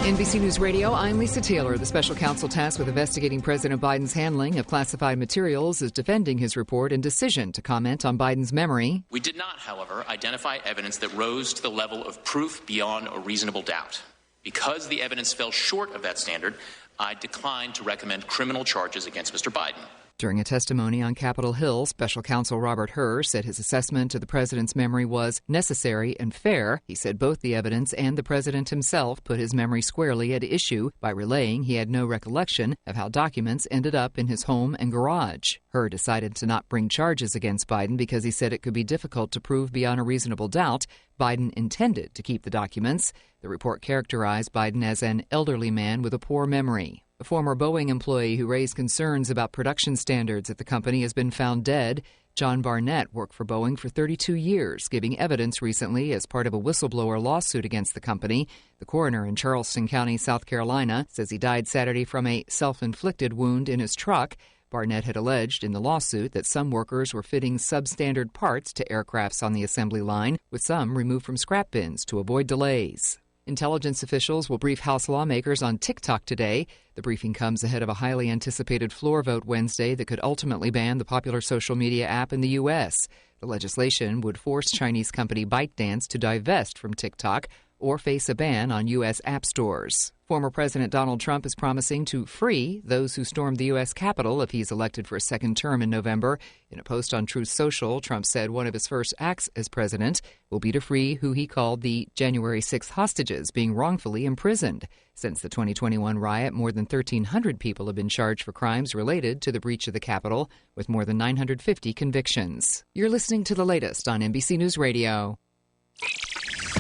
NBC News Radio, I'm Lisa Taylor. The special counsel tasked with investigating President Biden's handling of classified materials is defending his report and decision to comment on Biden's memory. We did not, however, identify evidence that rose to the level of proof beyond a reasonable doubt. Because the evidence fell short of that standard, I declined to recommend criminal charges against Mr. Biden. During a testimony on Capitol Hill, special counsel Robert Hur said his assessment of the president's memory was necessary and fair. He said both the evidence and the president himself put his memory squarely at issue by relaying he had no recollection of how documents ended up in his home and garage. Hur decided to not bring charges against Biden because he said it could be difficult to prove beyond a reasonable doubt Biden intended to keep the documents. The report characterized Biden as an elderly man with a poor memory. A former Boeing employee who raised concerns about production standards at the company has been found dead. John Barnett worked for Boeing for 32 years, giving evidence recently as part of a whistleblower lawsuit against the company. The coroner in Charleston County, South Carolina, says he died Saturday from a self-inflicted wound in his truck. Barnett had alleged in the lawsuit that some workers were fitting substandard parts to aircrafts on the assembly line, with some removed from scrap bins to avoid delays. Intelligence officials will brief House lawmakers on TikTok today. The briefing comes ahead of a highly anticipated floor vote Wednesday that could ultimately ban the popular social media app in the U.S. The legislation would force Chinese company ByteDance to divest from TikTok or face a ban on U.S. app stores. Former President Donald Trump is promising to free those who stormed the U.S. Capitol if he's elected for a second term in November. In a post on Truth Social, Trump said one of his first acts as president will be to free who he called the January 6th hostages being wrongfully imprisoned. Since the 2021 riot, more than 1,300 people have been charged for crimes related to the breach of the Capitol, with more than 950 convictions. You're listening to the latest on NBC News Radio.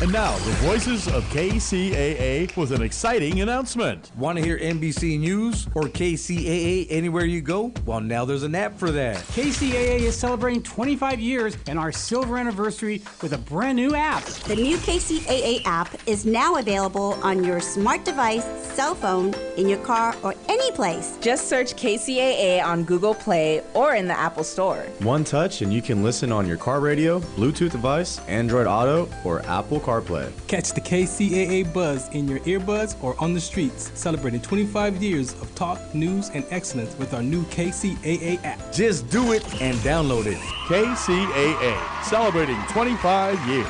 And now, the voices of KCAA with an exciting announcement. Want to hear NBC News or KCAA anywhere you go? Well, now there's an app for that. KCAA is celebrating 25 years and our silver anniversary with a brand new app. The new KCAA app is now available on your smart device, cell phone, in your car, or any place. Just search KCAA on Google Play or in the Apple Store. One touch and you can listen on your car radio, Bluetooth device, Android Auto, or Apple CarPlay. Catch the KCAA buzz in your earbuds or on the streets, celebrating 25 years of talk, news, and excellence with our new KCAA app. Just do it and download it. KCAA, celebrating 25 years.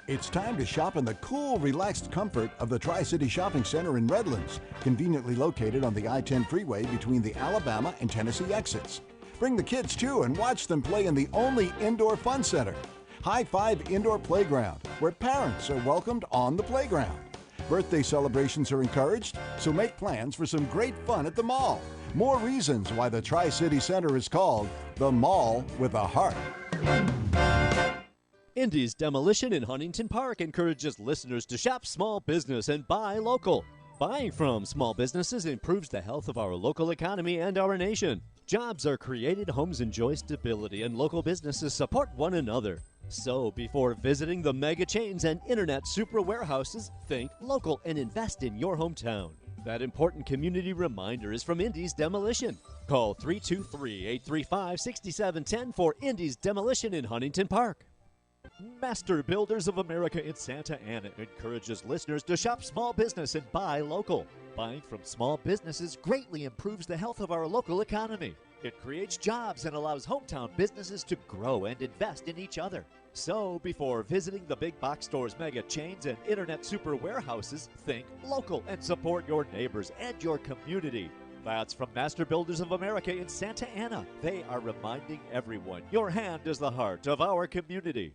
It's time to shop in the cool, relaxed comfort of the Tri-City Shopping Center in Redlands, conveniently located on the I-10 freeway between the Alabama and Tennessee exits. Bring the kids too and watch them play in the only indoor fun center, High Five Indoor Playground, where parents are welcomed on the playground. Birthday celebrations are encouraged, so make plans for some great fun at the mall. More reasons why the Tri-City Center is called the Mall with a Heart. Indy's Demolition in Huntington Park encourages listeners to shop small business and buy local. Buying from small businesses improves the health of our local economy and our nation. Jobs are created, homes enjoy stability, and local businesses support one another. So, before visiting the mega chains and internet super warehouses, think local and invest in your hometown. That important community reminder is from Indy's Demolition. Call 323-835-6710 for Indy's Demolition in Huntington Park. Master Builders of America in Santa Ana encourages listeners to shop small business and buy local. Buying from small businesses greatly improves the health of our local economy. It creates jobs and allows hometown businesses to grow and invest in each other. So, before visiting the big box stores, mega chains, and internet super warehouses, think local and support your neighbors and your community. That's from Master Builders of America in Santa Ana. They are reminding everyone your hand is the heart of our community.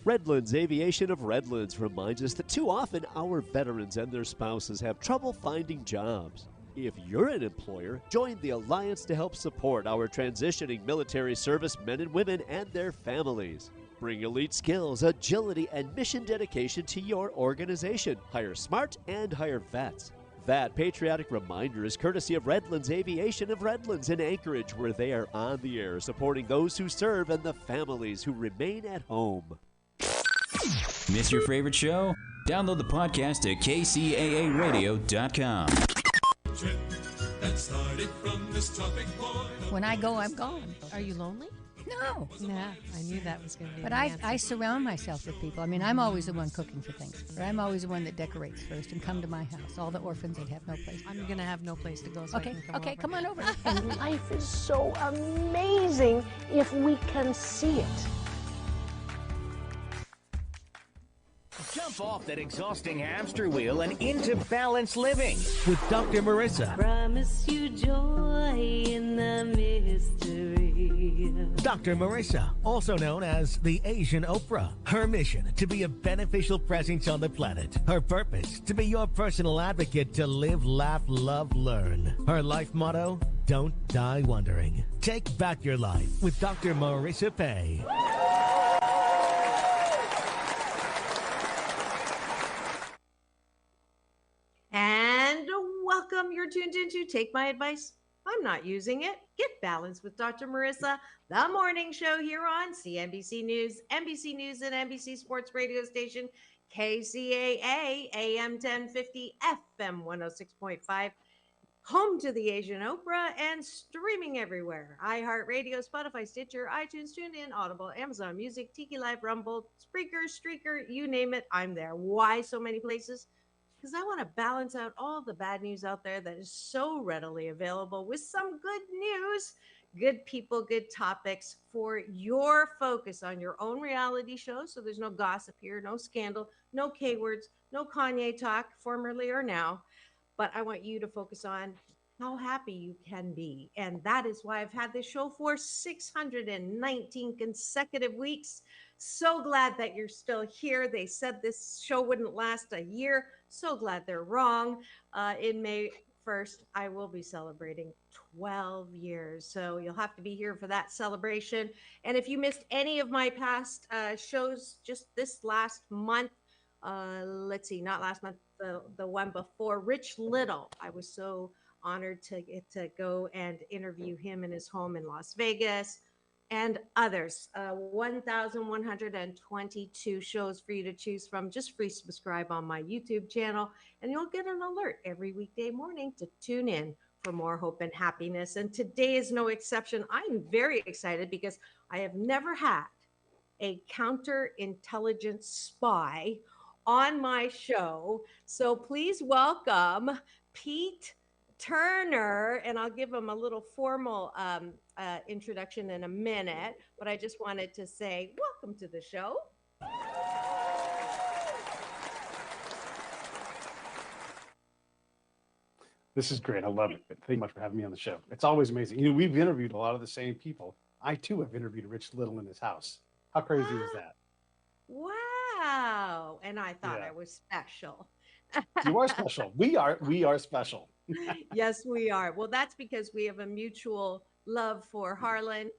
Redlands Aviation of Redlands reminds us that too often our veterans and their spouses have trouble finding jobs. If you're an employer, join the Alliance to help support our transitioning military service men and women and their families. Bring elite skills, agility, and mission dedication to your organization. Hire smart and hire vets. That patriotic reminder is courtesy of Redlands Aviation of Redlands in Anchorage, where they are on the air supporting those who serve and the families who remain at home. Miss your favorite show? Download the podcast at kcaaradio.com. When I go, I'm gone. Are you lonely? No. Yeah, I knew that was going to be But the answer. I surround myself with people. I mean, I'm always the one cooking for things. But I'm always the one that decorates first and come to my house. All the orphans that have no place. I'm going to have no place to go, so Okay, I can come okay, over. come on over. And life is so amazing if we can see it. Jump off that exhausting hamster wheel and into balanced living with Dr. Marissa. Promise you joy in the mystery. Dr. Marissa, also known as the Asian Oprah. Her mission, to be a beneficial presence on the planet. Her purpose, to be your personal advocate to live, laugh, love, learn. Her life motto, don't die wondering. Take back your life with Dr. Marissa Pay. And welcome. You're tuned into Take My Advice. I'm not using it. Get balanced with Dr. Marissa, the morning show here on CNBC News, NBC News, and NBC Sports radio station, KCAA, AM 1050, FM 106.5, home to the Asian Oprah, and streaming everywhere. iHeartRadio, Spotify, Stitcher, iTunes, TuneIn, Audible, Amazon Music, Tiki Live, Rumble, Spreaker, Streaker, you name it, I'm there. Why so many places? Because I want to balance out all the bad news out there that is so readily available with some good news, good people, good topics for your focus on your own reality show. So there's no gossip here, no scandal, no K words, no Kanye talk, formerly or now. But I want you to focus on how happy you can be. And that is why I've had this show for 619 consecutive weeks. So glad that you're still here. They said this show wouldn't last a year. So glad they're wrong. In May 1st, I will be celebrating 12 years. So you'll have to be here for that celebration. And if you missed any of my past shows just this last month, let's see, not last month, the one before, Rich Little, I was so honored to get to go and interview him in his home in Las Vegas, and others. 1,122 shows for you to choose from. Just free subscribe on my YouTube channel, and you'll get an alert every weekday morning to tune in for more hope and happiness. And today is no exception. I'm very excited because I have never had a counterintelligence spy on my show. So please welcome Pete Turner, and I'll give him a little formal introduction in a minute, but I just wanted to say welcome to the show. This is great. I love it. Thank you much for having me on the show. It's always amazing. You know, we've interviewed a lot of the same people. I too have interviewed Rich Little in his house. How crazy is that? Wow. And I thought I was special. You are special. We are special. Yes, we are. Well, that's because we have a mutual love for Harlan,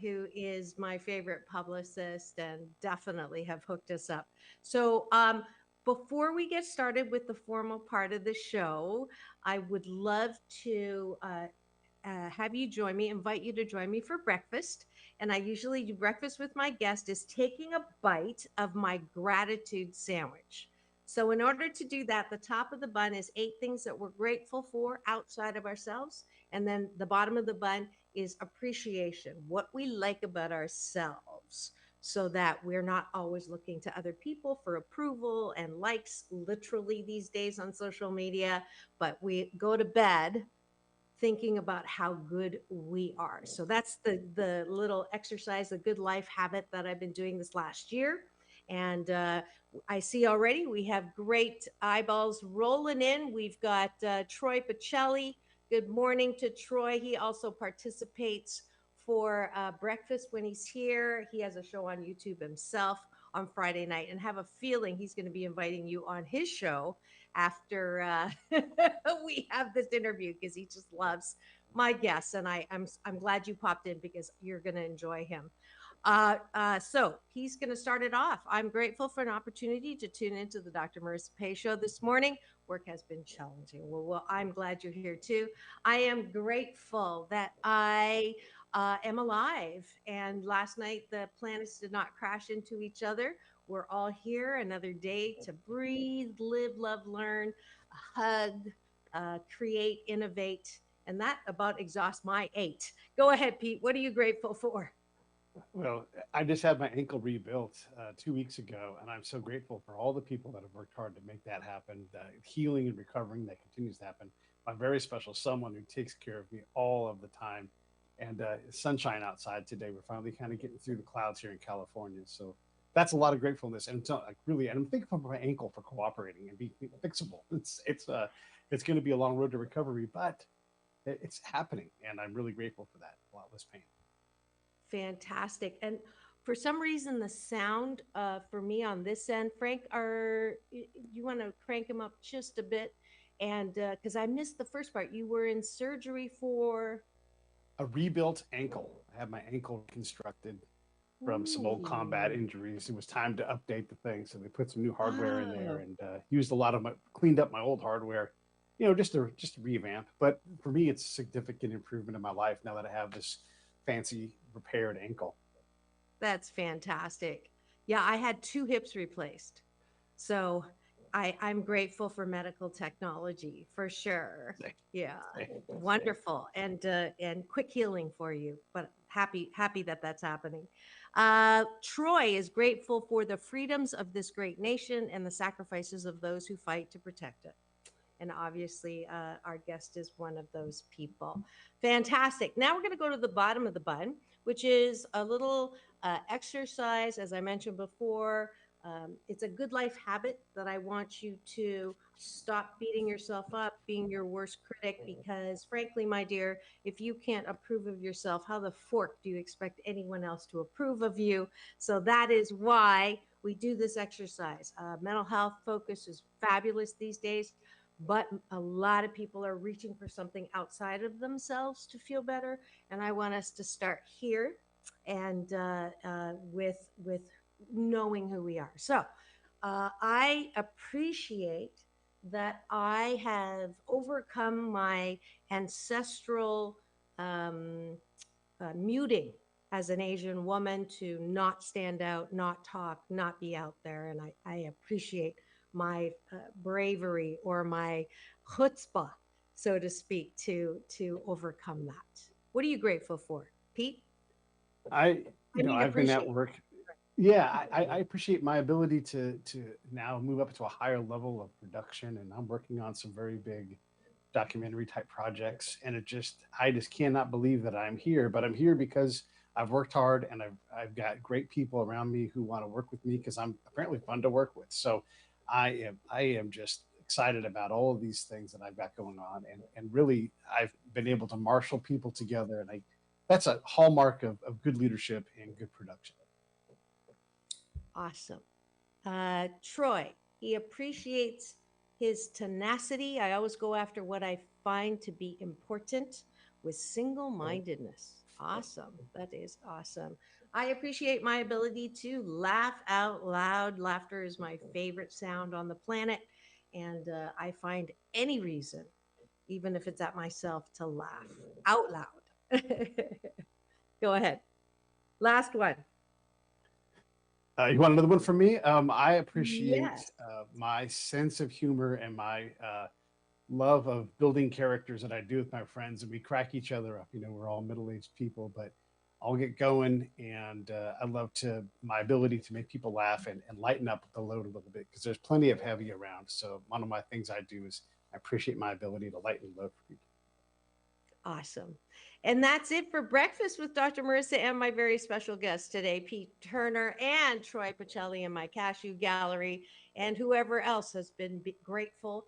who is my favorite publicist, and definitely have hooked us up. So before we get started with the formal part of the show, I would love to have you join me, invite you to join me for breakfast. And I usually do breakfast with my guest is taking a bite of my gratitude sandwich. So in order to do that, the top of the bun is 8 things that we're grateful for outside of ourselves. And then the bottom of the bun is appreciation, what we like about ourselves, so that we're not always looking to other people for approval and likes, literally these days on social media, but we go to bed thinking about how good we are. So that's the little exercise, the good life habit that I've been doing this last year. And I see already we have great eyeballs rolling in. We've got Troy Pacelli. Good morning to Troy. He also participates for breakfast when he's here. He has a show on YouTube himself on Friday night, and have a feeling he's going to be inviting you on his show after we have this interview, because he just loves my guests. And I'm glad you popped in because you're going to enjoy him. So he's going to start it off. I'm grateful for an opportunity to tune into the Dr. Marissa Pay Show this morning. Work has been challenging. Well, I'm glad you're here too. I am grateful that I am alive. And last night, the planets did not crash into each other. We're all here another day to breathe, live, love, learn, hug, create, innovate. And that about exhausts my 8. Go ahead, Pete. What are you grateful for? Well, I just had my ankle rebuilt 2 weeks ago, and I'm so grateful for all the people that have worked hard to make that happen. The healing and recovering that continues to happen. My very special someone who takes care of me all of the time, and sunshine outside today. We're finally kind of getting through the clouds here in California, so that's a lot of gratefulness. And like really, and I'm thankful for my ankle for cooperating and being fixable. It's going to be a long road to recovery, but it's happening, and I'm really grateful for that. A lot less pain. Fantastic. And for some reason, the sound for me on this end, Frank, you want to crank him up just a bit? And because I missed the first part, you were in surgery for. A rebuilt ankle. I had my ankle reconstructed from some old combat injuries. It was time to update the thing, so they put some new hardware in there and used a lot of cleaned up my old hardware, just to revamp. But for me, it's a significant improvement in my life now that I have this fancy repaired ankle. That's fantastic. Yeah, I had 2 hips replaced. So I'm grateful for medical technology for sure. Yeah, wonderful and quick healing for you. But happy that that's happening. Troy is grateful for the freedoms of this great nation and the sacrifices of those who fight to protect it. And obviously, our guest is one of those people. Fantastic. Now we're going to go to the bottom of the bun, which is a little exercise, as I mentioned before. It's a good life habit that I want you to stop beating yourself up, being your worst critic, because frankly, my dear, if you can't approve of yourself, how the fork do you expect anyone else to approve of you? So that is why we do this exercise. Mental health focus is fabulous these days, but a lot of people are reaching for something outside of themselves to feel better. And I want us to start here and with knowing who we are. So I appreciate that I have overcome my ancestral muting as an Asian woman to not stand out, not talk, not be out there. And I appreciate my bravery or my chutzpah, so to speak, to overcome that. What are you grateful for, Pete? I've been at work. Yeah, I appreciate my ability to now move up to a higher level of production, and I'm working on some very big documentary type projects, and I just cannot believe that I'm here, but I'm here because I've worked hard and I've got great people around me who want to work with me because I'm apparently fun to work with. So I am just excited about all of these things that I've got going on, and really I've been able to marshal people together, and that's a hallmark of good leadership and good production. Awesome. Troy, he appreciates his tenacity. I always go after what I find to be important with single-mindedness. Awesome. That is awesome. I appreciate my ability to laugh out loud. Laughter is my favorite sound on the planet. And I find any reason, even if it's at myself, to laugh out loud. Go ahead. Last one. You want another one from me? I appreciate Yes. My sense of humor and my love of building characters that I do with my friends, and we crack each other up. We're all middle-aged people, but I'll get going, and I love my ability to make people laugh and lighten up the load a little bit because there's plenty of heavy around. So one of my things I do is I appreciate my ability to lighten the load for people. Awesome. And that's it for Breakfast with Dr. Marissa and my very special guests today, Pete Turner and Troy Pacelli in my cashew gallery, and whoever else has been grateful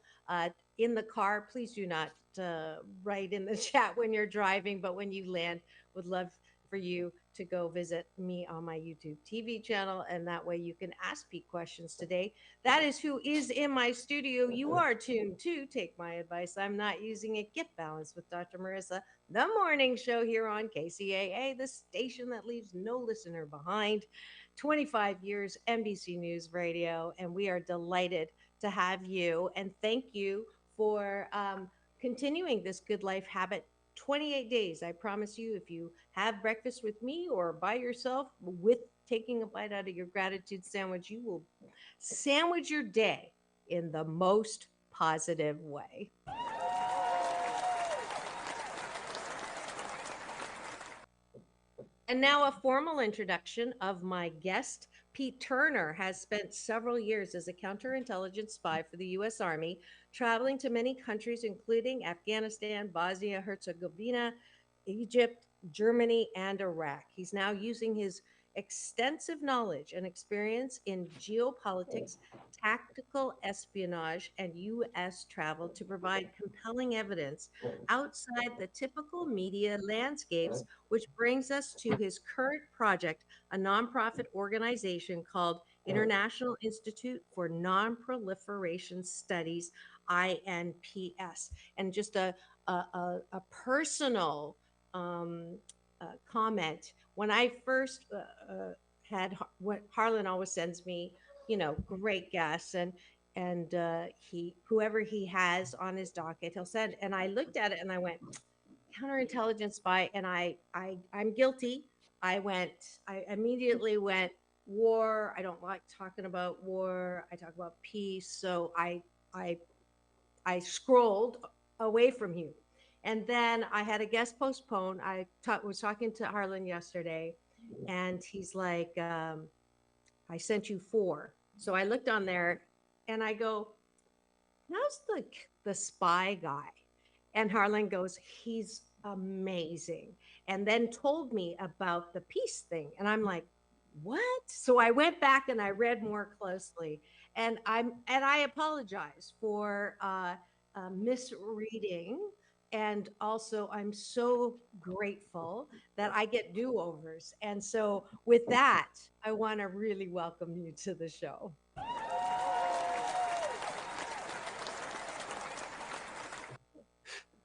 in the car. Please do not write in the chat when you're driving, but when you land, would love for you to go visit me on my YouTube TV channel, and that way you can ask Pete questions today. That is who is in my studio. You are tuned to Take My Advice. I'm Not Using It. Get Balanced with Dr. Marissa, the morning show here on KCAA, the station that leaves no listener behind. 25 years NBC News Radio, and we are delighted to have you. And thank you for continuing this good life habit. 28 days. I promise you, if you have breakfast with me or by yourself with taking a bite out of your gratitude sandwich, you will sandwich your day in the most positive way. And now, a formal introduction of my guest. Pete Turner has spent several years as a counterintelligence spy for the U.S. Army, traveling to many countries, including Afghanistan, Bosnia Herzegovina, Egypt, Germany, and Iraq. He's now using his extensive knowledge and experience in geopolitics, tactical espionage, and U.S. travel to provide compelling evidence outside the typical media landscapes, which brings us to his current project, a nonprofit organization called International Institute for Non-Proliferation Studies, INPS. And just a personal comment. When I first had what Harlan always sends me, great guests, and he whoever he has on his docket, he'll send. And I looked at it and I went, counterintelligence spy, and I'm guilty. I immediately went, war. I don't like talking about war. I talk about peace. So I I scrolled away from you. And then I had a guest postpone. Was talking to Harlan yesterday, and he's like, I sent you 4. So I looked on there and I go, how's the spy guy? And Harlan goes, he's amazing. And then told me about the peace thing. And I'm like, what? So I went back and I read more closely. And I apologize for misreading. And also, I'm so grateful that I get do-overs. And so, with that, I want to really welcome you to the show.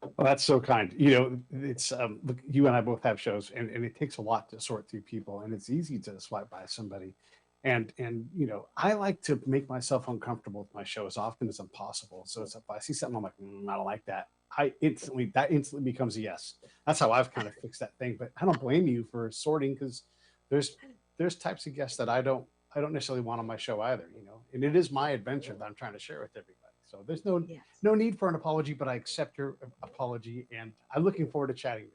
Well, that's so kind. It's look, you and I both have shows, and it takes a lot to sort through people, and it's easy to swipe by somebody. And I like to make myself uncomfortable with my show as often as possible. So it's if I see something, I'm like, I don't like that. That instantly becomes a yes. That's how I've kind of fixed that thing. But I don't blame you for sorting, because there's types of guests that I don't necessarily want on my show either. And it is my adventure that I'm trying to share with everybody. So there's no need for an apology, but I accept your apology, and I'm looking forward to chatting with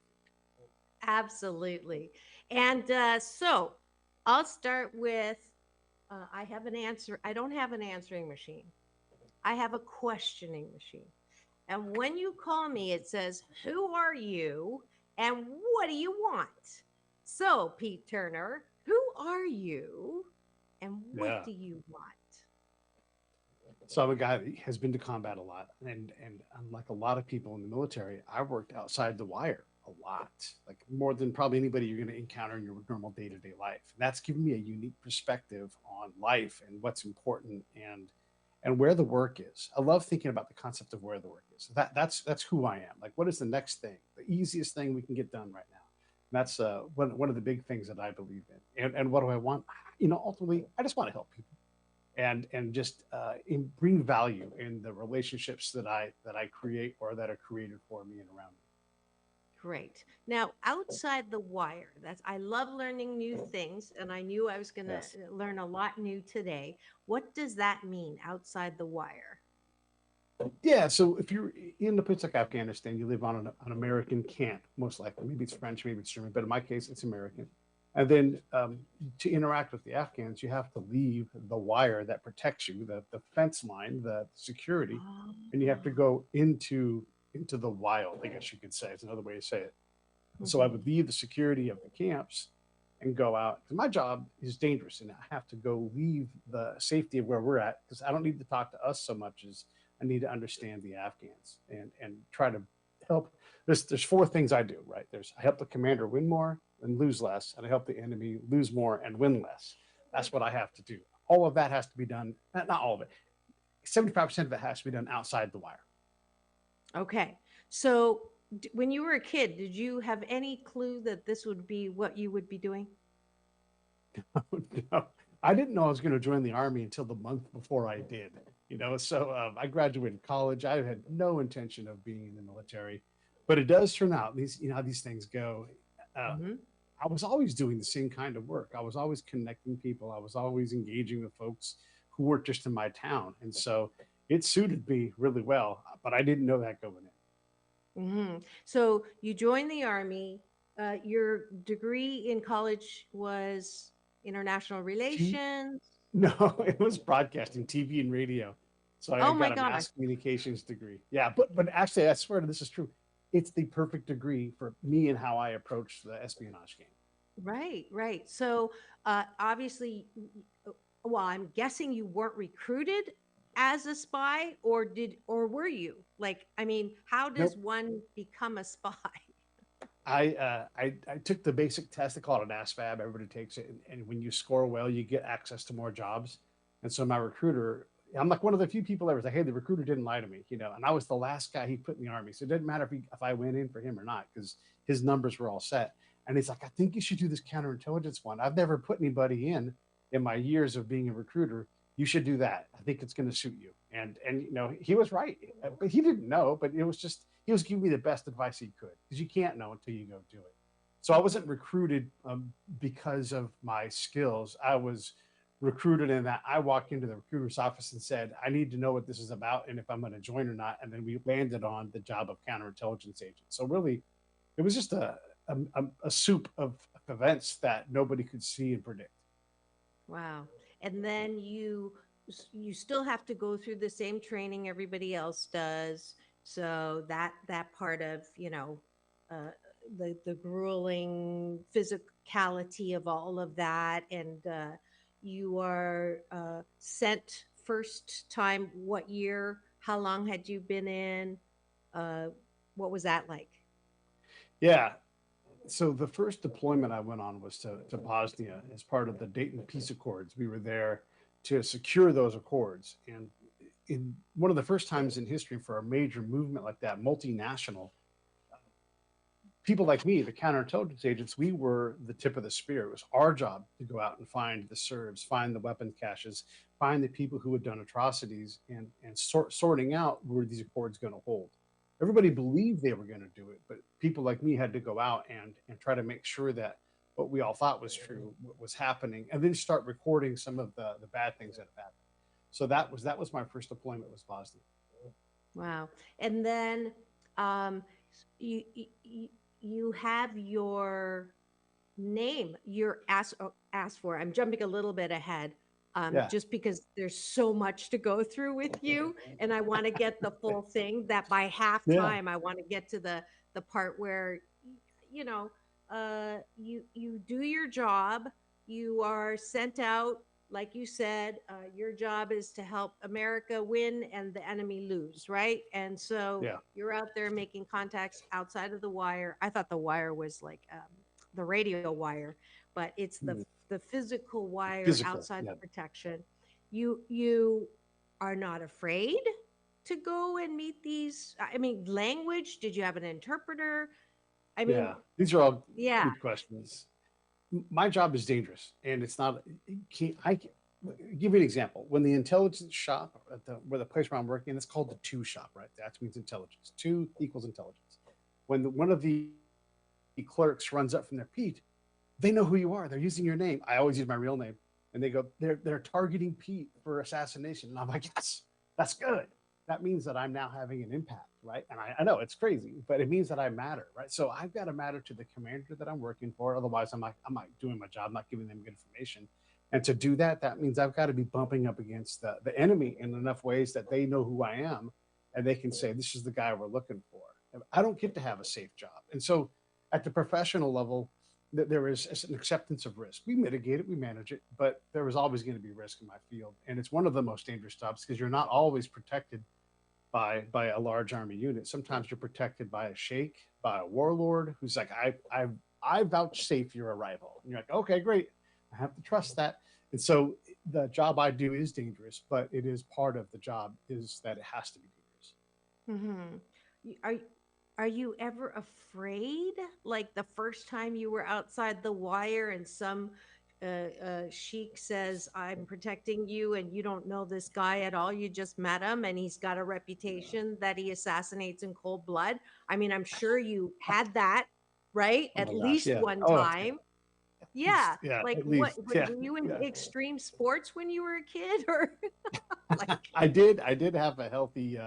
you. Absolutely. And so I'll start with I have an answer. I don't have an answering machine. I have a questioning machine. And when you call me, it says, who are you and what do you want? So, Pete Turner, who are you and what do you want? So I'm a guy that has been to combat a lot, and unlike a lot of people in the military, I worked outside the wire a lot, like more than probably anybody you're going to encounter in your normal day-to-day life. And that's given me a unique perspective on life and what's important and where the work is. I love thinking about the concept of where the work is. That's who I am. Like, what is the next thing, the easiest thing we can get done right now? And that's one of the big things that I believe in. And what do I want? Ultimately, I just want to help people. And just bring value in the relationships that I create or that are created for me and around me. Great. Now, outside the wire, I love learning new things, and I knew I was going to learn a lot new today. What does that mean, outside the wire? Yeah, so if you're in a place like Afghanistan, you live on an American camp, most likely. Maybe it's French, maybe it's German, but in my case, it's American. And then to interact with the Afghans, you have to leave the wire that protects you, the fence line, the security, and you have to go into the wild, I guess you could say. It's another way to say it. Mm-hmm. So I would leave the security of the camps and go out. My job is dangerous, and I have to go leave the safety of where we're at, because I don't need to talk to us so much as I need to understand the Afghans and try to help. There's 4 things I do, right? I help the commander win more and lose less, and I help the enemy lose more and win less. That's what I have to do. All of that has to be done, not all of it. 75% of it has to be done outside the wire. Okay. So when you were a kid, did you have any clue that this would be what you would be doing? No, I didn't know I was going to join the Army until the month before I did. So I graduated college. I had no intention of being in the military, but it does turn out how these things go. I was always doing the same kind of work. I was always connecting people. I was always engaging with folks who weren't just in my town. And so it suited me really well, but I didn't know that going in. Mm-hmm. So you joined the Army your degree in college was international relations. No, it was broadcasting, TV and radio. So I Oh my got a gosh. mass communications degree. Yeah, but actually, I swear this is true. It's the perfect degree for me and how I approach the espionage game. Right, right. So obviously, well, I'm guessing you weren't recruited as a spy, or were you? Like, I mean, how does Nope. one become a spy? I took the basic test. They call it an ASVAB. Everybody takes it, and when you score well, you get access to more jobs. And so my recruiter, I'm like one of the few people that was like, "Hey, the recruiter didn't lie to me," And I was the last guy he put in the army, so it didn't matter if I went in for him or not because his numbers were all set. And he's like, "I think you should do this counterintelligence one. I've never put anybody in my years of being a recruiter. You should do that. I think it's going to suit you." And he was right, but he didn't know. But it was just he was giving me the best advice he could because you can't know until you go do it. So I wasn't recruited because of my skills. I was recruited in that I walked into the recruiter's office and said, "I need to know what this is about and if I'm going to join or not." And then we landed on the job of counterintelligence agent. So really, it was just a soup of events that nobody could see and predict. Wow. And then you still have to go through the same training everybody else does. So that part of, uh, the grueling physicality of all of that, and you are sent first time what year? How long had you been in? Uh, what was that like? Yeah. So the first deployment I went on was to Bosnia as part of the Dayton Peace Accords. We were there to secure those accords. And in one of the first times in history for a major movement like that, multinational, people like me, the counterintelligence agents, we were the tip of the spear. It was our job to go out and find the Serbs, find the weapon caches, find the people who had done atrocities, and sorting out were these accords going to hold. Everybody believed they were going to do it, but people like me had to go out and try to make sure that what we all thought was true was happening, and then start recording some of the bad things that have happened. So that was my first deployment, was Bosnia. Wow. And then you you have your name you're asked for. I'm jumping a little bit ahead, Yeah. just because there's so much to go through with you, and I want to get the full thing. That by Yeah. halftime, I want to get to the part where, you know, you do your job. You are sent out, like you said. Your job is to help America win and the enemy lose, right? And so Yeah. you're out there making contacts outside of the wire. I thought the wire was like the radio wire, but it's the physical wire Physical. outside Yeah. the protection. You are not afraid to go and meet these. I mean, language. Did you have an interpreter? I mean, Yeah. These are all yeah. good questions. My job is dangerous, and it's not. I can give you an example. When the intelligence shop at where the place where I'm working, it's called the two shop, right? That means intelligence. Two equals intelligence. When one of the clerks runs up from their Pete, they know who you are. They're using your name. I always use my real name, and they go, they're targeting Pete for assassination. And I'm like, yes, that's good. That means that I'm now having an impact, right? And I know it's crazy, but it means that I matter, right? So I've got to matter to the commander that I'm working for. Otherwise, I'm not doing my job, not giving them good information. And to do that, that means I've got to be bumping up against the enemy in enough ways that they know who I am, and they can say, this is the guy we're looking for. I don't get to have a safe job. And so at the professional level, there is an acceptance of risk. We mitigate it, we manage it, but there is always going to be risk in my field. And it's one of the most dangerous jobs because you're not always protected by a large army unit. Sometimes you're protected by a sheikh, by a warlord who's like, I vouchsafe your arrival. And you're like, okay, great. I have to trust that. And so the job I do is dangerous, but it is part of the job is that it has to be dangerous. Mm-hmm. Are you ever afraid? Like the first time you were outside the wire and some sheik says, "I'm protecting you," and you don't know this guy at all. You just met him, and he's got a reputation that he assassinates in cold blood. I mean, I'm sure you had that, right? Oh At my gosh, least yeah. one Oh, time. Yeah. yeah, Like at what? least, yeah, Were you in yeah. extreme sports when you were a kid, or like? I did have a healthy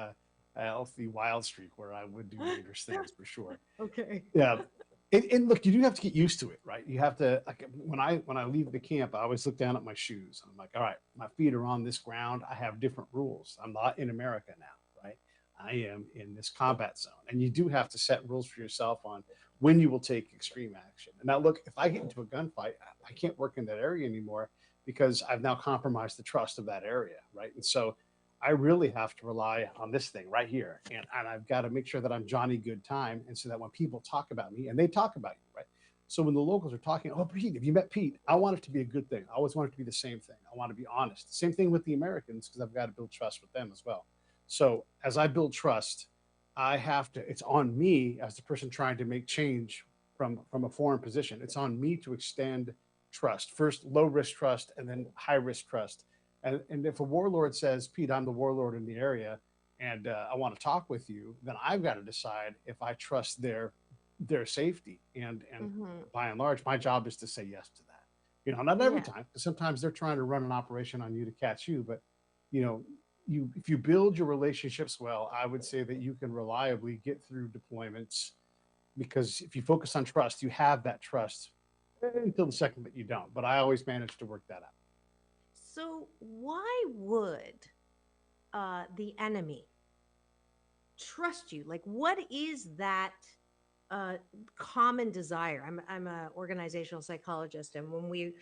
wild streak where I would do dangerous things for sure. Okay. Yeah. And look, you do have to get used to it, right? You have to, like, when I leave the camp, I always look down at my shoes. I'm like, all right, my feet are on this ground. I have different rules. I'm not in America now, right? I am in this combat zone, and you do have to set rules for yourself on when you will take extreme action. And now, look, if I get into a gunfight, I can't work in that area anymore because I've now compromised the trust of that area, right? And so I really have to rely on this thing right here. And I've got to make sure that I'm Johnny Good Time. And so that when people talk about me, and they talk about you, right? So when the locals are talking, oh, Pete, have you met Pete? I want it to be a good thing. I always want it to be the same thing. I want to be honest. Same thing with the Americans, because I've got to build trust with them as well. So as I build trust, I have to, it's on me as the person trying to make change from a foreign position. It's on me to extend trust, first low risk trust and then high risk trust. And if a warlord says, Pete, I'm the warlord in the area, and I want to talk with you, then I've got to decide if I trust their safety. And by and large, my job is to say yes to that. You know, not every time, because sometimes they're trying to run an operation on you to catch you. But, you know, if you build your relationships well, I would say that you can reliably get through deployments, because if you focus on trust, you have that trust until the second that you don't. But I always manage to work that out. So why would the enemy trust you? Like, what is that common desire? I'm an organizational psychologist, and when we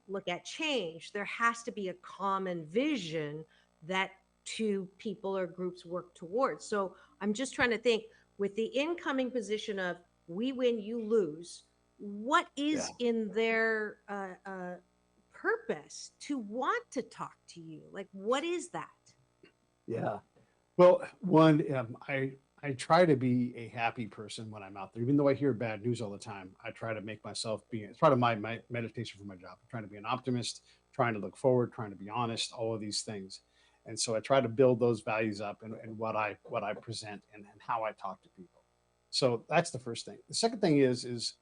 look at change, there has to be a common vision that two people or groups work towards. So I'm just trying to think, with the incoming position of we win, you lose, what is in their purpose to want to talk to you? Like, what is that? Yeah. Well, one, I try to be a happy person when I'm out there, even though I hear bad news all the time. I try to make myself be, it's part of my meditation for my job. I'm trying to be an optimist, trying to look forward, trying to be honest, all of these things. And so I try to build those values up in what I present and how I talk to people. So that's the first thing. The second thing is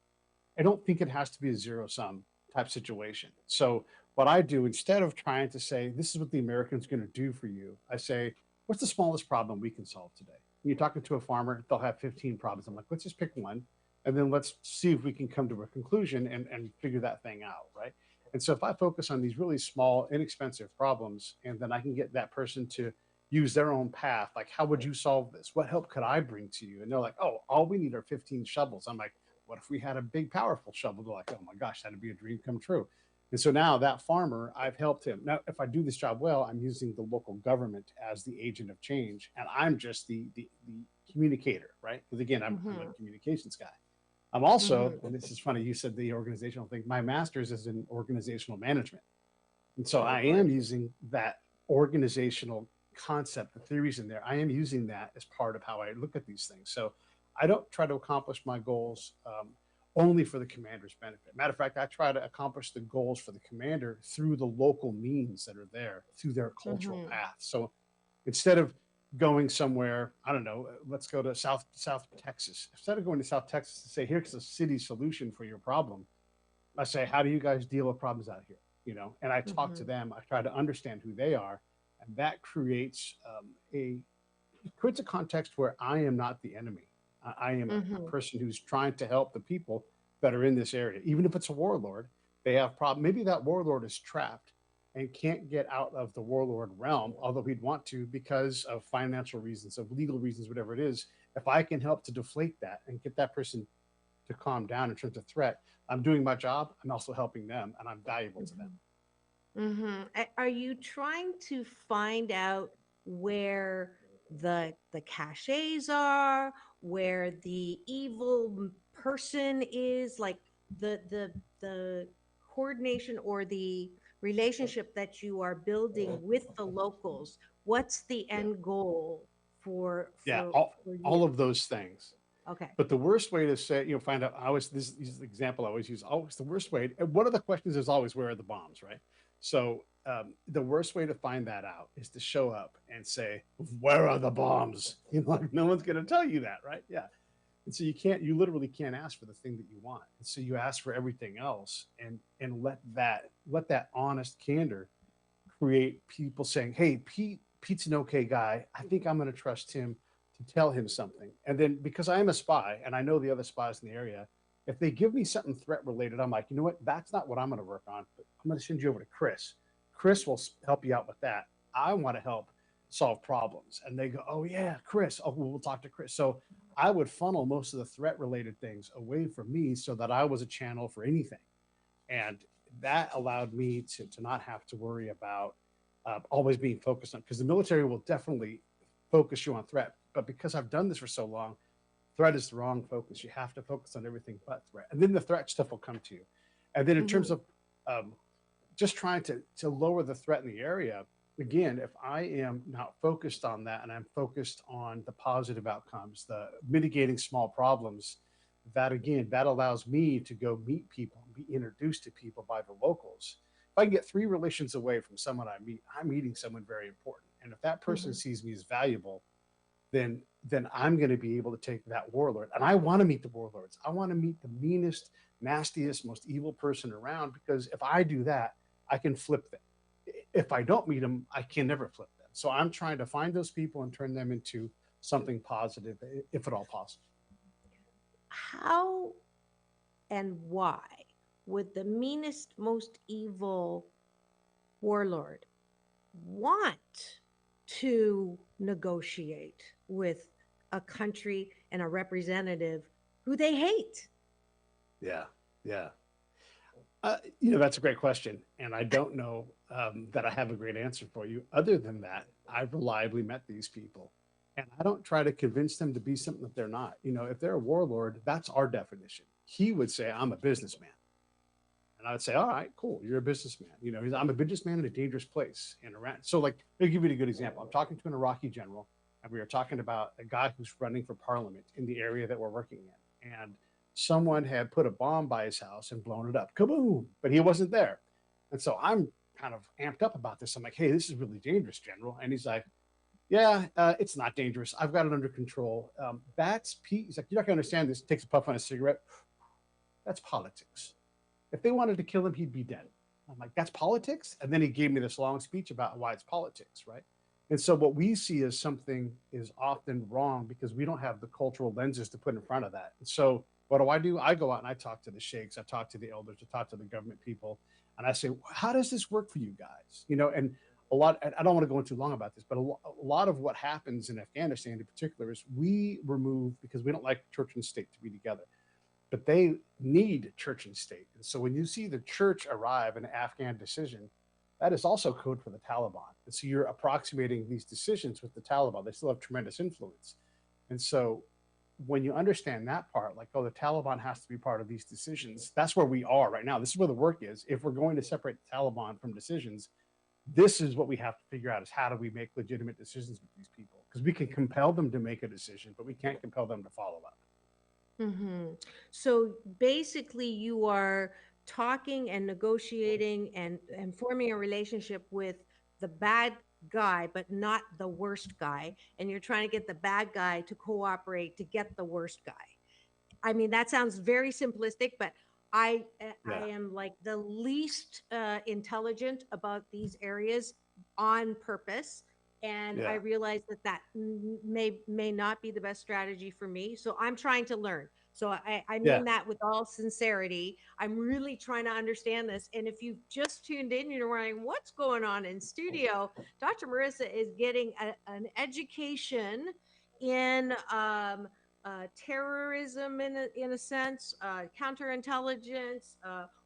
I don't think it has to be a zero sum type situation. So what I do, instead of trying to say, this is what the American's going to do for you, I say, what's the smallest problem we can solve today? When you're talking to a farmer, they'll have 15 problems. I'm like, let's just pick one, and then let's see if we can come to a conclusion and figure that thing out, right? And so if I focus on these really small, inexpensive problems, and then I can get that person to use their own path, like, how would you solve this? What help could I bring to you? And they're like, oh, all we need are 15 shovels. I'm like, what if we had a big, powerful shovel? They're like, oh my gosh, that'd be a dream come true. And so now that farmer, I've helped him. Now, if I do this job well, I'm using the local government as the agent of change, and I'm just the communicator, right? Because again, I'm a communications guy. I'm also, and this is funny, you said the organizational thing, my master's is in organizational management. And so I am using that organizational concept, the theories in there, I am using that as part of how I look at these things. So I don't try to accomplish my goals only for the commander's benefit. Matter of fact, I try to accomplish the goals for the commander through the local means that are there, through their cultural path. So instead of going somewhere, I don't know, let's go to South Texas. Instead of going to South Texas to say, here's the city solution for your problem, I say, how do you guys deal with problems out here? You know, and I talk to them. I try to understand who they are, and that creates a context where I am not the enemy. I am a person who's trying to help the people that are in this area. Even if it's a warlord, they have problems. Maybe that warlord is trapped and can't get out of the warlord realm, although he'd want to because of financial reasons, of legal reasons, whatever it is. If I can help to deflate that and get that person to calm down in terms of threat, I'm doing my job. I'm also helping them, and I'm valuable to them. Are you trying to find out where the caches are, where the evil person is, like the coordination or the relationship that you are building with the locals? What's the end goal for all of those things. Okay. But the worst way to say, find out, this is the example I always use, always the worst way. And one of the questions is always, where are the bombs, right? So the worst way to find that out is to show up and say, where are the bombs? Like, no one's going to tell you that, right? Yeah. And so you literally can't ask for the thing that you want. And so you ask for everything else, and let that honest candor create people saying, hey, Pete's an okay guy. I think I'm going to trust him to tell him something. And then because I am a spy and I know the other spies in the area, If they give me something threat related, I'm like, you know what? That's not what I'm going to work on. But I'm going to send you over to Chris. Chris will help you out with that. I want to help solve problems. And they go, oh, yeah, Chris. Oh, we'll talk to Chris. So I would funnel most of the threat related things away from me so that I was a channel for anything. And that allowed me to not have to worry about always being focused on, because the military will definitely focus you on threat. But because I've done this for so long, threat is the wrong focus. You have to focus on everything but threat. And then the threat stuff will come to you. And then in terms of just trying to lower the threat in the area, again, if I am not focused on that and I'm focused on the positive outcomes, the mitigating small problems, that again, that allows me to go meet people, be introduced to people by the locals. If I can get 3 relations away from someone I meet, I'm meeting someone very important. And if that person sees me as valuable, then I'm going to be able to take that warlord. And I want to meet the warlords. I want to meet the meanest, nastiest, most evil person around, because if I do that, I can flip them. If I don't meet them, I can never flip them. So I'm trying to find those people and turn them into something positive, if at all possible. How and why would the meanest, most evil warlord want to negotiate with a country and a representative who they hate? Yeah, yeah. That's a great question. And I don't know that I have a great answer for you. Other than that, I've reliably met these people. And I don't try to convince them to be something that they're not. If they're a warlord, that's our definition. He would say, I'm a businessman. And I would say, all right, cool. You're a businessman. I'm a businessman in a dangerous place in Iran. So like, I'll give you a good example. I'm talking to an Iraqi general, and we were talking about a guy who's running for parliament in the area that we're working in. And someone had put a bomb by his house and blown it up. Kaboom! But he wasn't there. And so I'm kind of amped up about this. I'm like, hey, this is really dangerous, General. And he's like, yeah, it's not dangerous. I've got it under control. He's like, you're not going to understand this. Takes a puff on a cigarette. That's politics. If they wanted to kill him, he'd be dead. I'm like, that's politics? And then he gave me this long speech about why it's politics, right? And so what we see as something is often wrong because we don't have the cultural lenses to put in front of that. And so what do? I go out and I talk to the sheikhs, I talk to the elders, I talk to the government people, and I say, how does this work for you guys? And I don't want to go into too long about this, but a lot of what happens in Afghanistan in particular is we remove, because we don't like church and state to be together, but they need church and state. And so when you see the church arrive in an Afghan decision, that is also code for the Taliban. And so you're approximating these decisions with the Taliban. They still have tremendous influence. And so when you understand that part, like, oh, the Taliban has to be part of these decisions, that's where we are right now. This is where the work is. If we're going to separate the Taliban from decisions, this is what we have to figure out, is how do we make legitimate decisions with these people? Because we can compel them to make a decision, but we can't compel them to follow up. So basically, you are talking and negotiating and forming a relationship with the bad guy, but not the worst guy. And you're trying to get the bad guy to cooperate to get the worst guy. I mean, that sounds very simplistic, but I am like the least intelligent about these areas on purpose. And I realize that may not be the best strategy for me. So I'm trying to learn. So I mean that with all sincerity. I'm really trying to understand this. And if you've just tuned in, you're wondering what's going on in studio, Dr. Marissa is getting an education in terrorism in a sense, counterintelligence,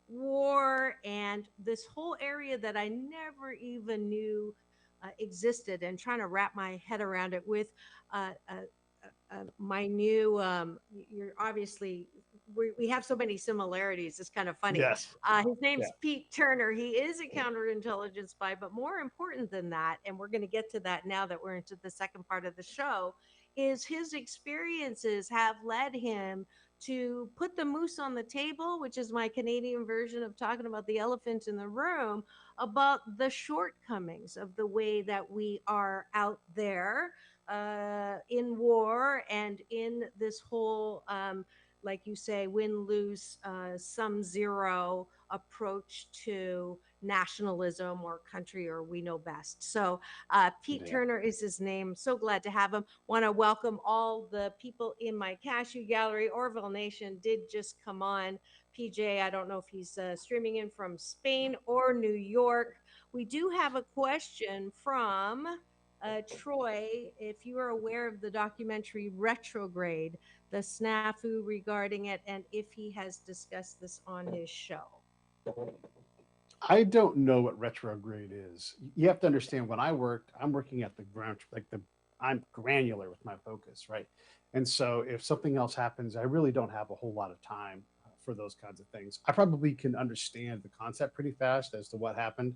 war, and this whole area that I never even knew existed, and trying to wrap my head around it with my new, you're obviously, we have so many similarities. It's kind of funny. Yes. His name's Pete Turner. He is a counterintelligence spy, but more important than that, and we're going to get to that now that we're into the second part of the show, is his experiences have led him to put the moose on the table, which is my Canadian version of talking about the elephant in the room, about the shortcomings of the way that we are out there in war and in this whole, like you say, win-lose, sum zero approach to nationalism or country or we know best. So Pete Turner is his name. So glad to have him. Want to welcome all the people in my cashew gallery. Orville Nation did just come on. PJ, I don't know if he's streaming in from Spain or New York. We do have a question from Troy. If you are aware of the documentary Retrograde, the snafu regarding it, and if he has discussed this on his show. I don't know what retrograde is. You have to understand when I'm working at the ground, I'm granular with my focus, right? And so if something else happens, I really don't have a whole lot of time for those kinds of things. I probably can understand the concept pretty fast as to what happened,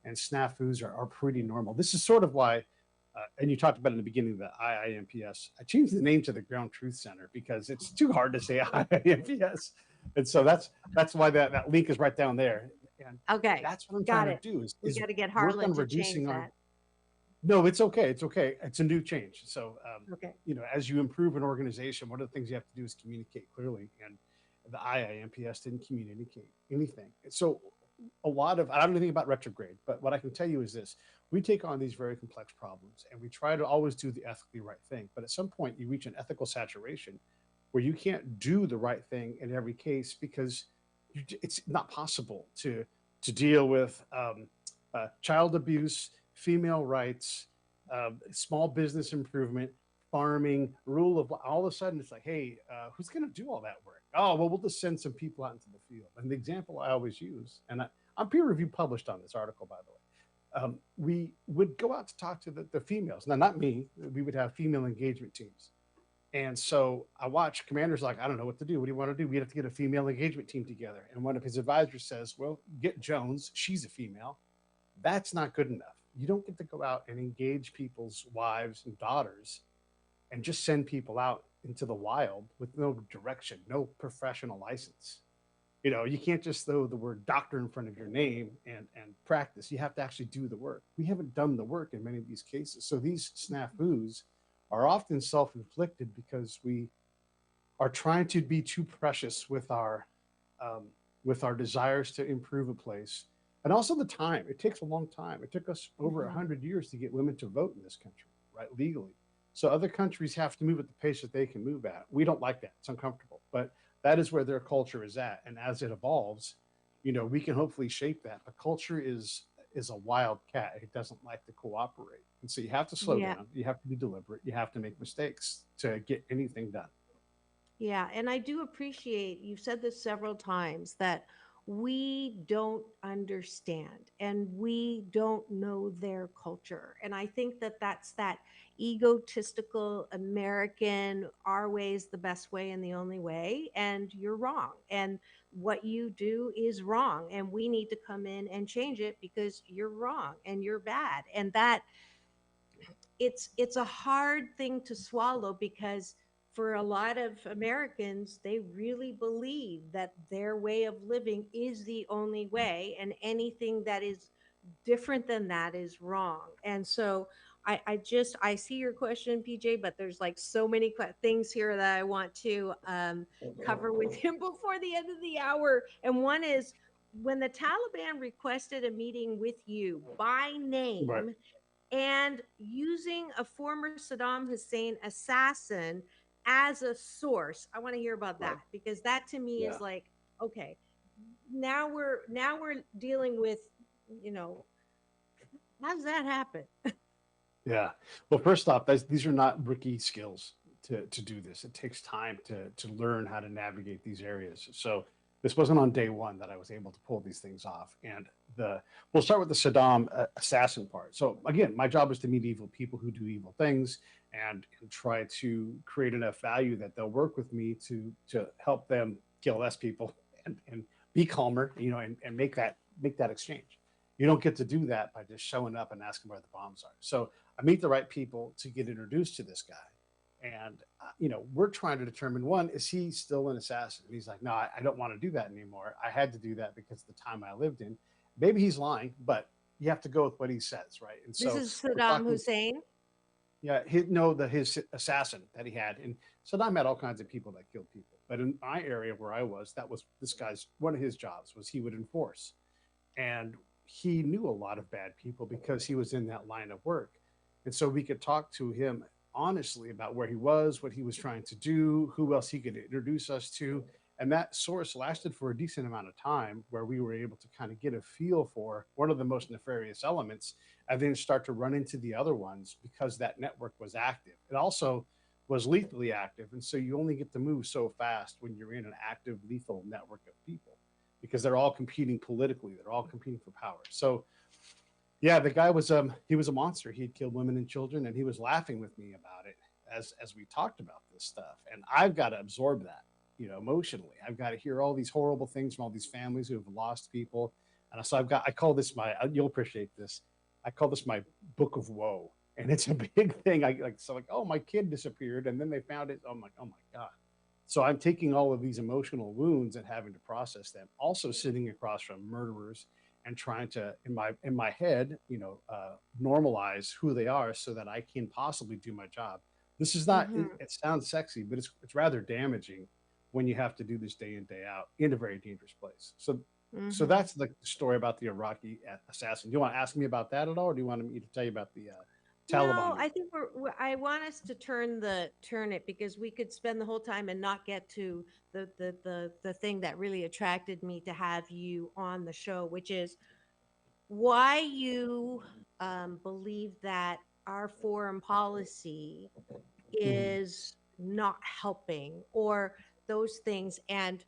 and snafus are pretty normal. This is sort of why, and you talked about in the beginning of the IIMPS, I changed the name to the Ground Truth Center because it's too hard to say IIMPS. And so that's why that link is right down there. And okay, that's what I'm trying to do is we got to get work Harlan on to reducing change our. that. No, it's okay. It's okay. It's a new change. So, okay, as you improve an organization, one of the things you have to do is communicate clearly. And the IIMPS didn't communicate anything. So, I don't know anything about retrograde, but what I can tell you is this: we take on these very complex problems, and we try to always do the ethically right thing. But at some point, you reach an ethical saturation where you can't do the right thing in every case because it's not possible to deal with child abuse, female rights, small business improvement, farming, rule of law. All of a sudden, it's like, hey, who's going to do all that work? Oh, well, we'll just send some people out into the field. And the example I always use, and I'm peer review published on this article, by the way, we would go out to talk to the females. Now, not me. We would have female engagement teams. And so I watch commanders like, I don't know what to do. What do you want to do? We have to get a female engagement team together. And one of his advisors says, well, get Jones. She's a female. That's not good enough. You don't get to go out and engage people's wives and daughters and just send people out into the wild with no direction, no professional license. You can't just throw the word doctor in front of your name and practice. You have to actually do the work. We haven't done the work in many of these cases. So these snafus are often self-inflicted because we are trying to be too precious with our desires to improve a place. And also the time. It takes a long time. It took us over 100 years to get women to vote in this country, right, legally. So other countries have to move at the pace that they can move at. We don't like that. It's uncomfortable. But that is where their culture is at. And as it evolves, we can hopefully shape that. But culture is a wild cat. It doesn't like to cooperate. And so you have to slow down. You have to be deliberate. You have to make mistakes to get anything done. Yeah, and I do appreciate, you've said this several times, that we don't understand and we don't know their culture. And I think that that's that egotistical American, our way is the best way and the only way, and you're wrong. And what you do is wrong. And we need to come in and change it because you're wrong and you're bad. And that it's a hard thing to swallow because for a lot of Americans, they really believe that their way of living is the only way, and anything that is different than that is wrong. And so I see your question, PJ, but there's like so many things here that I want to cover with him before the end of the hour. And one is when the Taliban requested a meeting with you by name, right, and using a former Saddam Hussein assassin as a source. I want to hear about that because that to me is like, okay, now we're dealing with, how does that happen? Yeah. Well, first off, these are not rookie skills to do this. It takes time to learn how to navigate these areas. So this wasn't on day one that I was able to pull these things off. And we'll start with the Saddam assassin part. So again, my job is to meet evil people who do evil things and try to create enough value that they'll work with me to help them kill less people and be calmer, and make that exchange. You don't get to do that by just showing up and asking where the bombs are. So I meet the right people to get introduced to this guy. And, we're trying to determine, one, is he still an assassin? And he's like, no, I don't want to do that anymore. I had to do that because of the time I lived in. Maybe he's lying, but you have to go with what he says, right? And so this is Saddam Hussein? Yeah, his assassin that he had. And Saddam had all kinds of people that killed people. But in my area where I was, that was this guy's, one of his jobs was he would enforce. And he knew a lot of bad people because he was in that line of work. And so we could talk to him honestly about where he was, what he was trying to do, who else he could introduce us to. And that source lasted for a decent amount of time where we were able to kind of get a feel for one of the most nefarious elements and then start to run into the other ones because that network was active. It also was lethally active. And so you only get to move so fast when you're in an active, lethal network of people because they're all competing politically. They're all competing for power. So yeah, the guy was he was a monster. He had killed women and children, and he was laughing with me about it as we talked about this stuff. And I've got to absorb that, emotionally. I've got to hear all these horrible things from all these families who have lost people. And so I call this you'll appreciate this. I call this my book of woe. And it's a big thing. Oh, my kid disappeared, and then they found it. Oh my God. So I'm taking all of these emotional wounds and having to process them. Also sitting across from murderers and trying to, in my head, normalize who they are so that I can possibly do my job. This is not. It sounds sexy, but it's rather damaging when you have to do this day in, day out in a very dangerous place. So that's the story about the Iraqi assassin. Do you want to ask me about that at all, or do you want me to tell you about the Taliban? No, I think I want us to turn it because we could spend the whole time and not get to the thing that really attracted me to have you on the show, which is why you believe that our foreign policy is not helping, or those things, and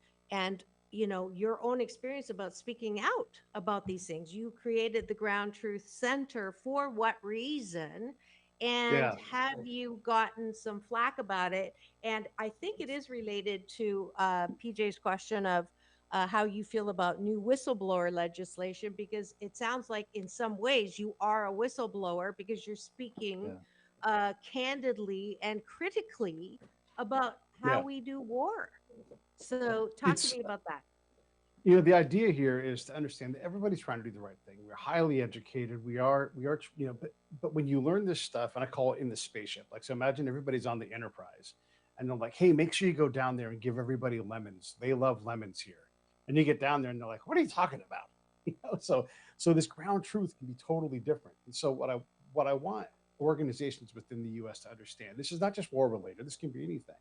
your own experience about speaking out about these things. You created the Ground Truth Center for what reason, and have you gotten some flack about it? And I think it is related to PJ's question of how you feel about new whistleblower legislation, because it sounds like in some ways you are a whistleblower because you're speaking candidly and critically about how we do war. So talk to me about that. The idea here is to understand that everybody's trying to do the right thing. We're highly educated. We are, but when you learn this stuff, and I call it in the spaceship, so imagine everybody's on the Enterprise and they're like, hey, make sure you go down there and give everybody lemons. They love lemons here. And you get down there and they're like, what are you talking about? So this ground truth can be totally different. And so what I want organizations within the U.S. to understand, this is not just war related. This can be anything.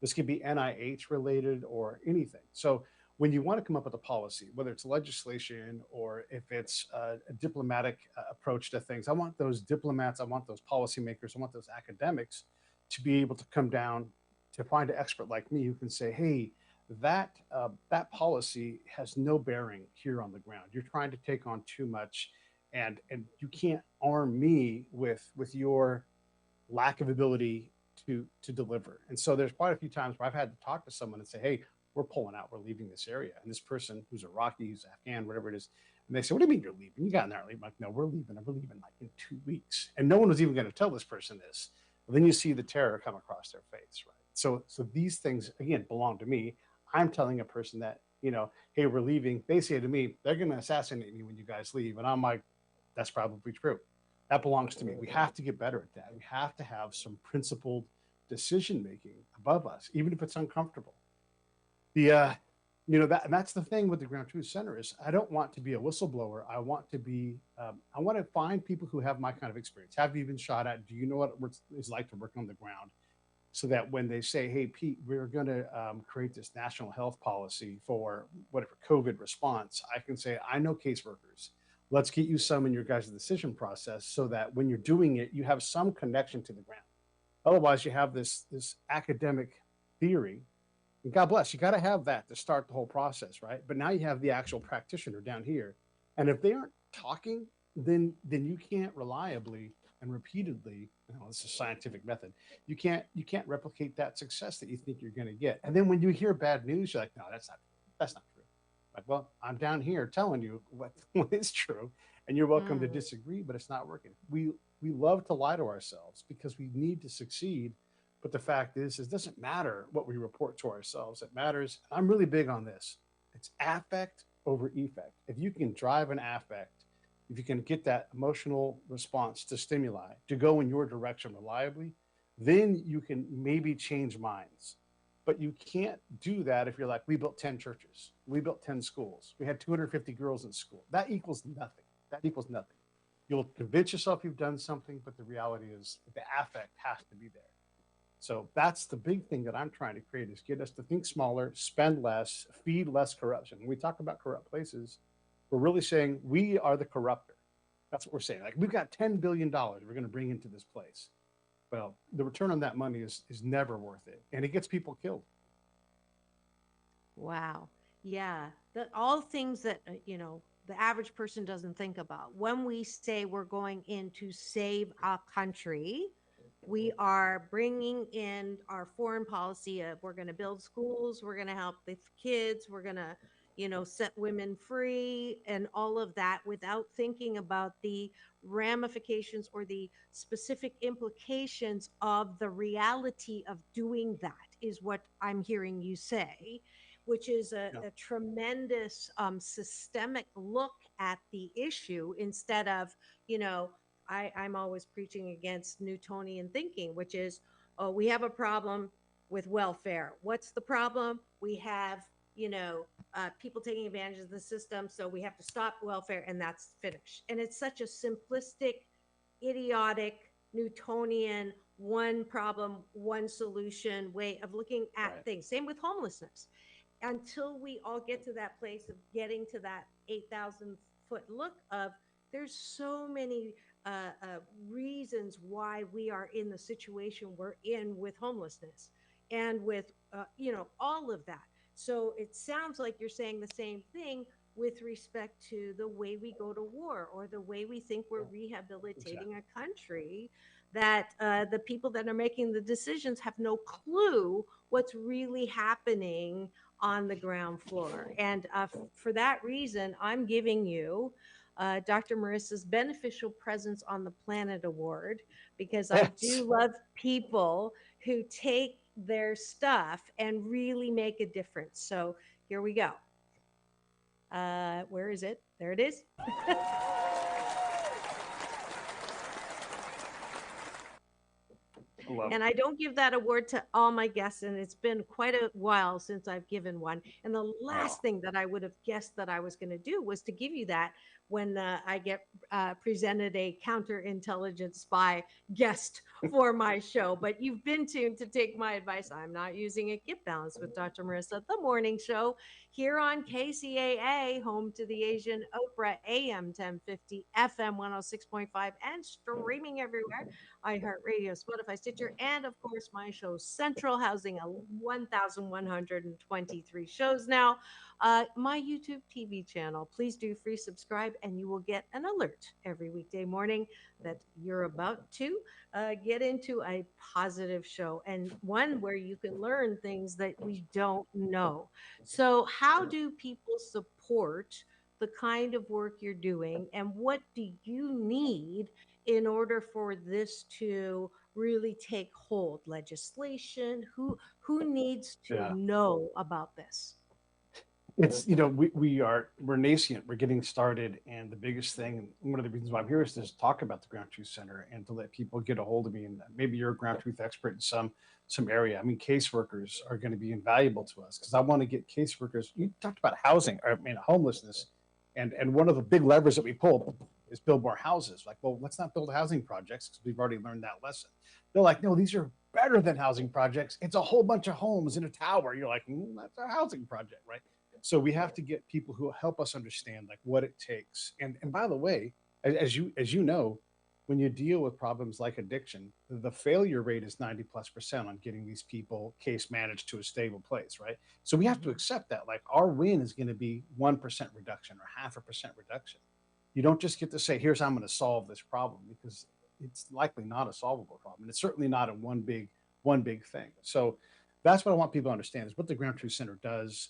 This can be NIH related or anything. So when you want to come up with a policy, whether it's legislation or if it's a diplomatic approach to things, I want those diplomats, I want those policymakers, I want those academics to be able to come down to find an expert like me who can say, hey, that policy has no bearing here on the ground. You're trying to take on too much, and you can't arm me with your lack of ability to deliver. And so there's quite a few times where I've had to talk to someone and say, hey, we're pulling out, we're leaving this area. And this person who's Iraqi, who's Afghan, whatever it is, and they say, what do you mean you're leaving? You got in there. I'm like, no, we're leaving. We're leaving like in 2 weeks. And no one was even going to tell this person this. But then you see the terror come across their face, right? So these things, again, belong to me. I'm telling a person that, hey, we're leaving. They say to me, they're going to assassinate me when you guys leave. And I'm like, that's probably true. That belongs to me. We have to get better at that. We have to have some principled decision-making above us, even if it's uncomfortable. That's the thing with the Ground Truth Center is I don't want to be a whistleblower. I want to find people who have my kind of experience. Have you been shot at? Do you know what it's like to work on the ground? So that when they say, hey, Pete, we're going to create this national health policy for whatever COVID response, I can say, I know caseworkers. Let's get you some in your guys' decision process so that when you're doing it, you have some connection to the ground. Otherwise, you have this academic theory. And God bless, you got to have that to start the whole process, right? But now you have the actual practitioner down here. And if they aren't talking, then you can't reliably and repeatedly, this is a scientific method, you can't replicate that success that you think you're going to get. And then when you hear bad news, you're like, no, that's not true. Like, well, I'm down here telling you what is true, and you're welcome to disagree, but it's not working. We love to lie to ourselves because we need to succeed. But the fact is it doesn't matter what we report to ourselves. It matters. I'm really big on this. It's affect over effect. If you can drive an affect, if you can get that emotional response to stimuli to go in your direction reliably, then you can maybe change minds. But you can't do that if you're like, we built 10 churches. We built 10 schools. We had 250 girls in school. That equals nothing. that equals nothing. You'll convince yourself you've done something, but the reality is the affect has to be there. So that's the big thing that I'm trying to create, is get us to think smaller, spend less, feed less corruption. When we talk about corrupt places, we're really saying we are the corrupter. That's what we're saying. Like, we've got $10 billion we're going to bring into this place. Well, the return on that money is never worth it. And it gets people killed. Wow. Yeah. All things that, the average person doesn't think about. When we say we're going in to save our country, we are bringing in our foreign policy of, we're going to build schools, we're going to help the kids, we're going to, set women free and all of that, without thinking about the ramifications or the specific implications of the reality of doing that, is what I'm hearing you say, which is a tremendous systemic look at the issue, instead of, I'm always preaching against Newtonian thinking, which is, oh, we have a problem with welfare. What's the problem? We have, people taking advantage of the system, so we have to stop welfare, and that's finished. And it's such a simplistic, idiotic, Newtonian, one problem, one solution way of looking at things. Same with homelessness. Until we all get to that place of getting to that 8,000 foot look of, there's so many reasons why we are in the situation we're in with homelessness and with, all of that. So it sounds like you're saying the same thing with respect to the way we go to war, or the way we think we're rehabilitating a country, that the people that are making the decisions have no clue what's really happening on the ground floor. And for that reason, I'm giving you Dr. Marissa's Beneficial Presence on the Planet Award, because I do love people who take their stuff and really make a difference. So here we go. Where is it? There it is. And I don't give that award to all my guests, and it's been quite a while since I've given one. And the last thing that I would have guessed that I was going to do was to give you that when I get presented a counterintelligence spy guest for my show. But you've been tuned to take my advice. I'm not using it. Get Balanced with Dr. Marissa, the morning show here on KCAA, home to the Asian Oprah, AM 1050, FM 106.5, and streaming everywhere. iHeartRadio, Spotify, Stitcher, and of course my show Central, housing 1,123 shows now. My YouTube TV channel. Please do free subscribe, and you will get an alert every weekday morning that you're about to get into a positive show, and one where you can learn things that we don't know. So how do people support the kind of work you're doing, and what do you need in order for this to really take hold? Legislation? Who needs to know about this? It's, we're nascent, we're getting started. And the biggest thing, and one of the reasons why I'm here, is to talk about the Ground Truth Center and to let people get a hold of me. And maybe you're a ground truth expert in some area. I mean, caseworkers are going to be invaluable to us, because I want to get caseworkers. You talked about housing, homelessness. And one of the big levers that we pull is build more houses. Like, well, let's not build housing projects, because we've already learned that lesson. They're like, no, these are better than housing projects. It's a whole bunch of homes in a tower. You're like, that's a housing project, right? So we have to get people who help us understand like what it takes. And by the way, as you know, when you deal with problems like addiction, the failure rate is 90+% on getting these people case managed to a stable place, right? So we have to accept that. Like, our win is going to be 1% reduction or 0.5% reduction. You don't just get to say, here's how I'm going to solve this problem, because it's likely not a solvable problem. And it's certainly not a one big thing. So that's what I want people to understand, is what the Ground Truth Center does.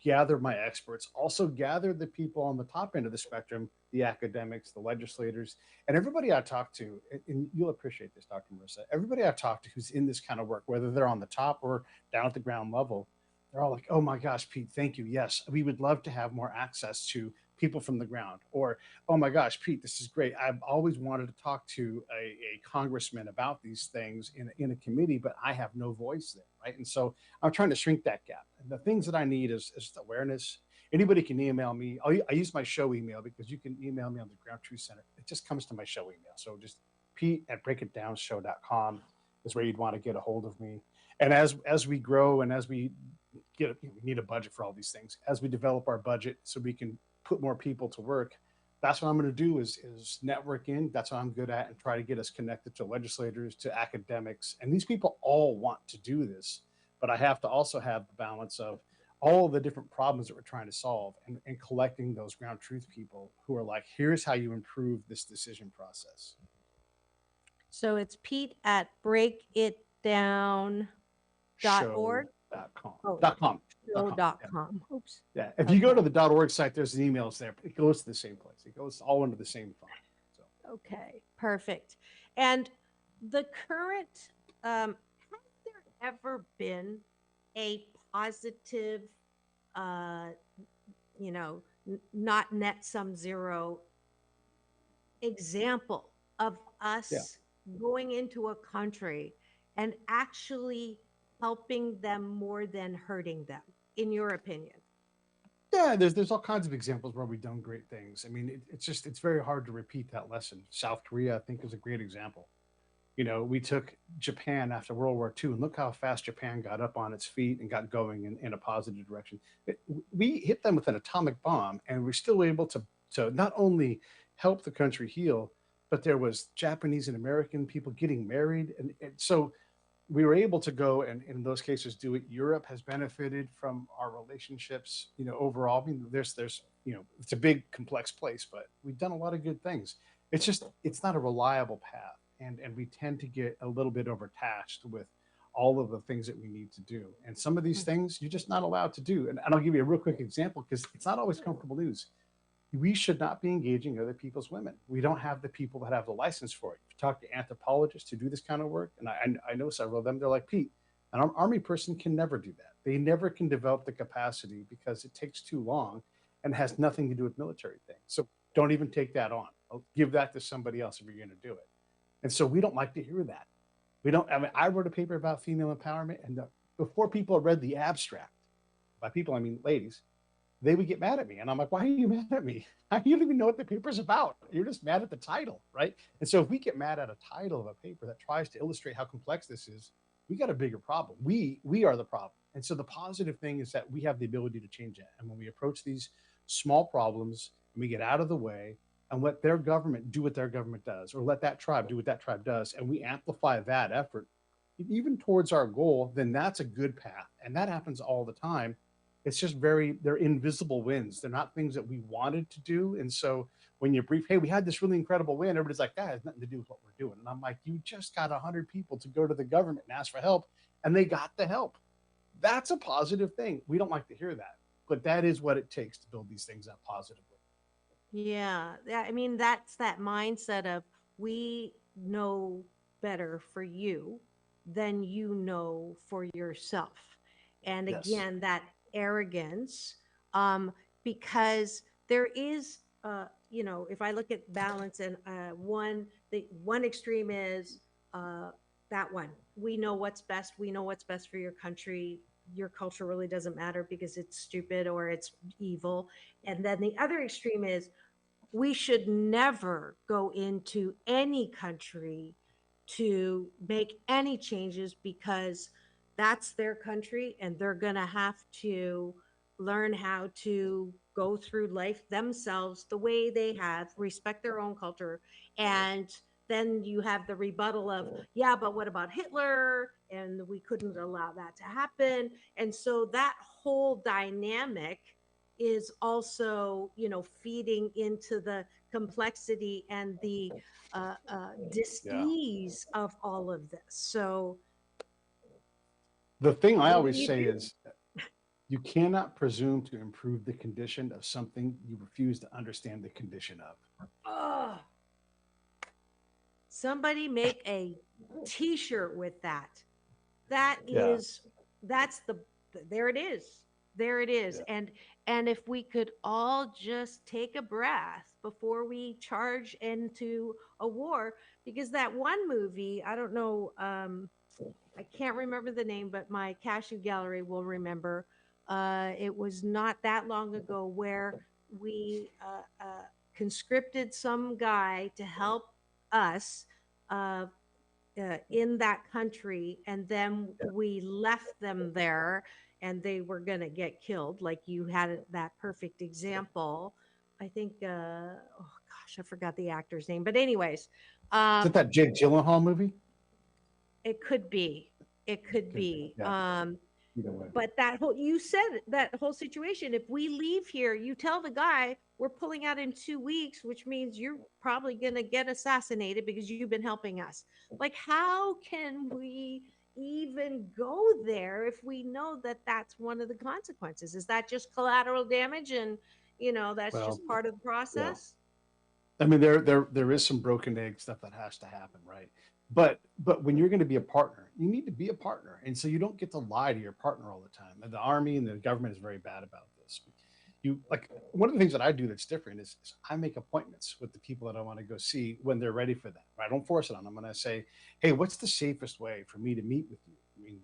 Gather my experts, also gather the people on the top end of the spectrum, the academics, the legislators, and everybody I talk to, and you'll appreciate this, Dr. Marissa, everybody I talk to who's in this kind of work, whether they're on the top or down at the ground level, they're all like, oh my gosh, Pete, thank you. Yes, we would love to have more access to people from the ground. Or, oh my gosh, Pete, this is great. I've always wanted to talk to a congressman about these things in a committee, but I have no voice there, right? And so I'm trying to shrink that gap. And the things that I need is awareness, anybody can email me. I use my show email because you can email me on the Ground Truth Center. It just comes to my show email. So just pete@breakitdownshow.com is where you'd want to get a hold of me. And as we grow and as we we need a budget for all these things. As we develop our budget so we can put more people to work, that's what I'm going to do is network in. That's what I'm good at, and try to get us connected to legislators, to academics. And these people all want to do this, but I have to also have the balance of all of the different problems that we're trying to solve, and collecting those ground truth people who are like, here's how you improve this decision process. So it's pete@breakitdown.org. Show.com. Oh, .com. show.com. Oops. Yeah. If you go to the .org site, there's an emails there. It goes to the same place. It goes all under the same font. So. Okay, perfect. And the current, has there ever been a positive, not net sum zero example of us going into a country and actually helping them more than hurting them, in your opinion? Yeah, there's all kinds of examples where we've done great things. I mean, it's very hard to repeat that lesson. South Korea, I think, is a great example. We took Japan after World War II, and look how fast Japan got up on its feet and got going in a positive direction. We hit them with an atomic bomb, and we're still able to not only help the country heal, but there was Japanese and American people getting married. And so we were able to go and in those cases do it. Europe has benefited from our relationships, overall. I mean, there's it's a big, complex place, but we've done a lot of good things. It's not a reliable path. And we tend to get a little bit overtaxed with all of the things that we need to do. And some of these things you're just not allowed to do. And I'll give you a real quick example, because it's not always comfortable news. We should not be engaging other people's women. We don't have the people that have the license for it. If you talk to anthropologists who do this kind of work, and I know several of them, they're like, Pete, an Army person can never do that. They never can develop the capacity because it takes too long and has nothing to do with military things. So don't even take that on. I'll give that to somebody else if you're going to do it. And so we don't like to hear that. I wrote a paper about female empowerment, and before people read the abstract, by people, I mean ladies, they would get mad at me. And I'm like, why are you mad at me? You don't even know what the paper's about. You're just mad at the title, right? And so if we get mad at a title of a paper that tries to illustrate how complex this is, we got a bigger problem. We are the problem. And so the positive thing is that we have the ability to change that. And when we approach these small problems and we get out of the way and let their government do what their government does, or let that tribe do what that tribe does, and we amplify that effort, even towards our goal, then that's a good path. And that happens all the time. It's just they're invisible wins. They're not things that we wanted to do. And so when you brief, hey, we had this really incredible win, everybody's like, that has nothing to do with what we're doing. And I'm like, you just got 100 people to go to the government and ask for help, and they got the help. That's a positive thing. We don't like to hear that, but that is what it takes to build these things up positively. Yeah. I mean, that's that mindset of, we know better for you than you know for yourself. And again, that arrogance, because there is, if I look at balance, and the one extreme is that one. We know what's best. We know what's best for your country. Your culture really doesn't matter because it's stupid or it's evil. And then the other extreme is, we should never go into any country to make any changes because that's their country and they're going to have to learn how to go through life themselves the way they have, respect their own culture. And then you have the rebuttal of, yeah, but what about Hitler? And we couldn't allow that to happen. And so that whole dynamic is also, feeding into the complexity and the dis-ease of all of this. So the thing I always say is, you cannot presume to improve the condition of something you refuse to understand the condition of. Somebody make a t-shirt with that. There it is. There it is. Yeah. And if we could all just take a breath before we charge into a war, because that one movie, I don't know, I can't remember the name, but my cashew gallery will remember, It was not that long ago where we conscripted some guy to help us uh, in that country, and then we left them there, and they were going to get killed. Like you had that perfect example. I think, oh gosh, I forgot the actor's name, but anyways, Is it that Jake Gyllenhaal movie? it could be. It could be. Yeah. Either way. But that whole, you said that whole situation, if we leave here, you tell the guy we're pulling out in 2 weeks, which means you're probably going to get assassinated because you've been helping us. Like, how can we even go there if we know that that's one of the consequences? Is that just collateral damage, and that's just part of the process? I mean, there is some broken egg stuff that has to happen, right? But when you're going to be a partner, you need to be a partner, and so you don't get to lie to your partner all the time. And the Army and the government is very bad about this. You like one of the things that I do that's different is I make appointments with the people that I want to go see when they're ready for that. I don't force it on them. And I say, hey, what's the safest way for me to meet with you? I mean,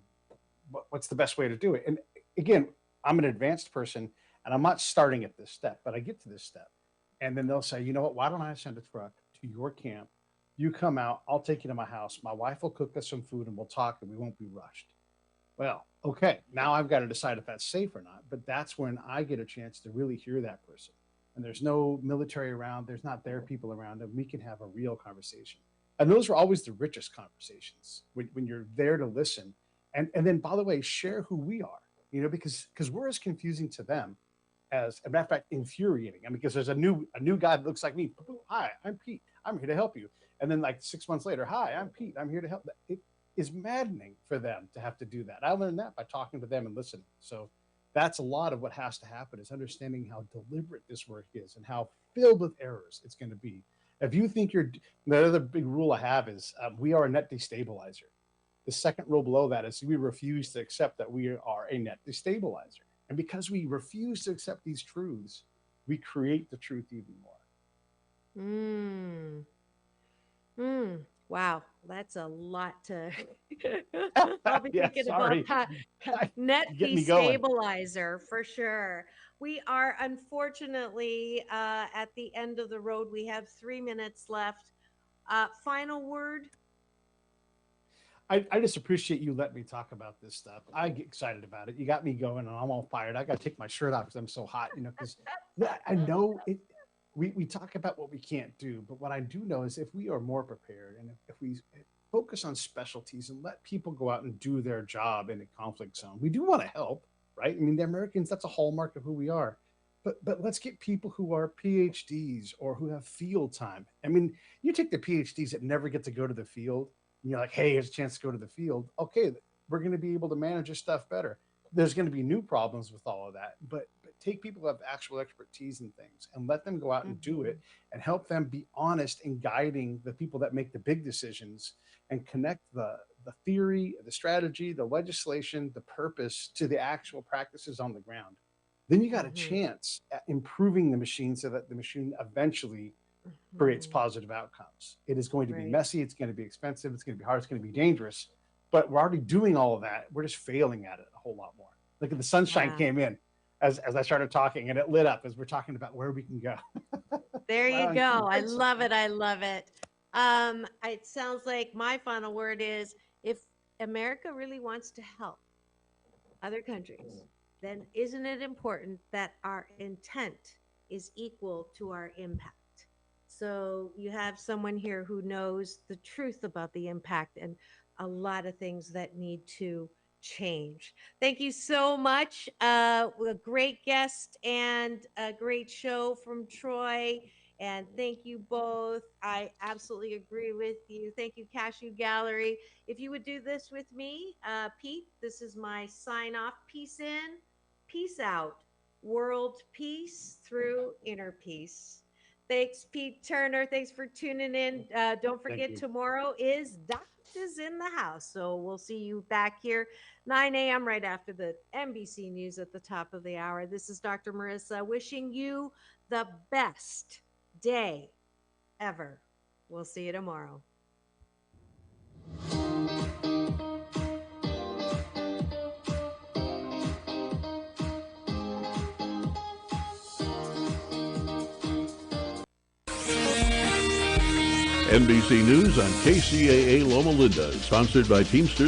what's the best way to do it? And again, I'm an advanced person, and I'm not starting at this step, but I get to this step. And then they'll say, you know what, why don't I send a truck to your camp? You come out, I'll take you to my house. My wife will cook us some food and we'll talk and we won't be rushed. Well, okay, now I've got to decide if that's safe or not. But that's when I get a chance to really hear that person. And there's no military around, there's not their people around, and we can have a real conversation. And those are always the richest conversations when you're there to listen. And then, by the way, share who we are, because we're as confusing to them as a matter of fact, infuriating. I mean, because there's a new guy that looks like me. Hi, I'm Pete. I'm here to help you. And then like 6 months later, hi, I'm Pete. I'm here to help. It is maddening for them to have to do that. I learned that by talking to them and listening. So that's a lot of what has to happen, is understanding how deliberate this work is and how filled with errors it's going to be. If you think the other big rule I have is we are a net destabilizer. The second rule below that is we refuse to accept that we are a net destabilizer. And because we refuse to accept these truths, we create the truth even more. Wow, that's a lot to. I'll be thinking about net destabilizer for sure. We are unfortunately at the end of the road. We have 3 minutes left. Final word. I just appreciate you letting me talk about this stuff. I get excited about it. You got me going, and I'm all fired. I got to take my shirt off because I'm so hot, because I know it. We talk about what we can't do, but what I do know is if we are more prepared and if we focus on specialties and let people go out and do their job in a conflict zone, we do want to help, right? I mean, the Americans, that's a hallmark of who we are. But let's get people who are PhDs or who have field time. I mean, you take the PhDs that never get to go to the field, and you're like, hey, here's a chance to go to the field. Okay, we're going to be able to manage your stuff better. There's going to be new problems with all of that, but take people who have actual expertise in things and let them go out and do it, and help them be honest in guiding the people that make the big decisions, and connect the theory, the strategy, the legislation, the purpose to the actual practices on the ground. Then you got a chance at improving the machine so that the machine eventually creates positive outcomes. It is going to be messy. It's going to be expensive. It's going to be hard. It's going to be dangerous. But we're already doing all of that. We're just failing at it a whole lot more. Look at the sunshine came in as I started talking, and it lit up as we're talking about where we can go. There you go. I love it. I love it. It sounds like my final word is, if America really wants to help other countries, then isn't it important that our intent is equal to our impact? So you have someone here who knows the truth about the impact and a lot of things that need to change. Thank you so much. A great guest and a great show from Troy. And thank you both. I absolutely agree with you. Thank you, Cashew Gallery. If you would do this with me, Pete, this is my sign off. Peace in, peace out. World peace through inner peace. Thanks, Pete Turner. Thanks for tuning in. Don't forget, tomorrow is Doctors in the House. So we'll see you back here 9 a.m. right after the NBC News at the top of the hour. This is Dr. Marissa wishing you the best day ever. We'll see you tomorrow. NBC News on KCAA Loma Linda, sponsored by Teamsters.